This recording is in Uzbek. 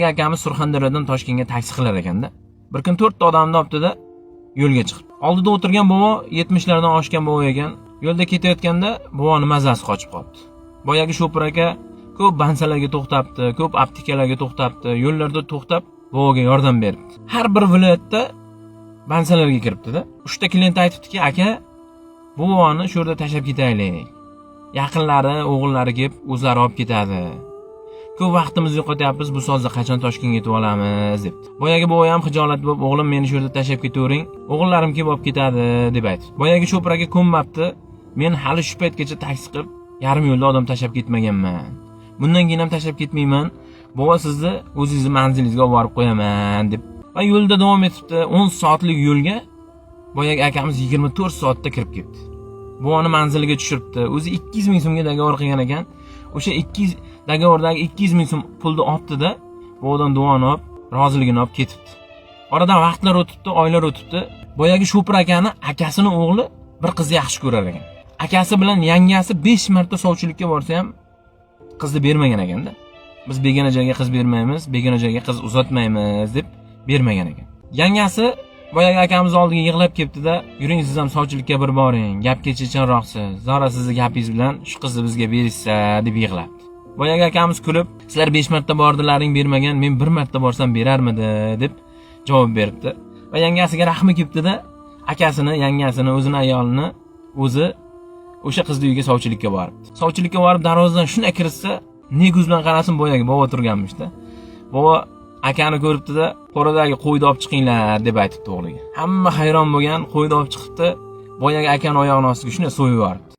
Akamiz Surxondaryodan Toshkentga taksi qilar ekanda. Bir kun 4 ta odamni olibdi-da yo'lga chiqib. Oldida o'tirgan bobo 70 lardan oshgan bobo ekan. Yo'lda ketayotganda boboni mazasi qochib qoldi. Boyagi shopir aka ko'p bansalarga to'xtabdi, ko'p aptekalarga to'xtabdi, yo'llarda to'xtab boboga yordam berdi. Har bir viloyatda bansalarga kiribdi-da. 3 ta klient aytibdiki, aka, bu boboni shu yerda tashlab ketaylik. Yaqinlari, o'g'illari kelib o'zlari olib ketadi. Ko'p vaqtimizni yo'qotyapmiz, bu sozda qachon Toshkentga yetib olamiz deb. Boyagi bobo ham xijolat bo'lib, o'g'lim meni shu yerda tashlab ketavering, o'g'illarim kelib olib ketadi deb aytdi. Boyagi shopir aka ko'nmabdi. Men hali shu paytgacha taksi qilib, yarim yo'lda odam tashlab ketmaganman. Bundan keyin ham tashlab ketmayman. Bobo sizni o'zingizni manzilingizga olib borib qo'yaman deb. Va yo'lda davom etibdi. 10 soatlik yo'lga boyagi akamiz 24 soatda kirib ketdi. Boboni manziliga tushiribdi. O'zi 200 ming so'mga dagovor qilgan ekan. O'sha 200 dagovordagi 200 ming so'm pulni olibdi-da, bobodan duoni olib, roziligini olib ketibdi. Oradan vaqtlar o'tibdi, oylar o'tibdi. Boyagi shopir akani akasining o'g'li bir qizni yaxshi ko'rar ekan. Akasi bilan yangasi 5 marta sovchilikka borsa ham qizni bermagan ekanda. Biz begona joyga qiz bermaymiz, begona joyga qiz uzatmaymiz deb bermagan ekan. Yangasi boyagi akamiz oldiga yig'lab kelibdi-da, yuring siz ham sovchilikka bir boring, gap kechichanroqsiz. Zora sizni gapingiz bilan shu qizni bizga berishsa deb yig'labdi. Boyagi akamiz kulib, sizlar 5 marta bordilaring bermagan, men 1 marta borsam berarmidi deb javob beribdi. Va yangasiga rahmi kelibdi-da, akasini, yangasini, o'zini ayolini o'zi o'sha qizni uyiga sovchilikka boribdi. Sovchilikka borib darvozadan shunday kirsa, ne ko'z bilan qarasin boyagi bobo turganmish-da. Bobo akani ko'ribdi-da, qo'radagi qo'yni olib chiqinglar deb aytibdi o'g'liga. Hamma hayron bo'lgan, qo'yni olib chiqibdi, boyagi akani oyog'ining ostiga shunday so'yib yuboribdi.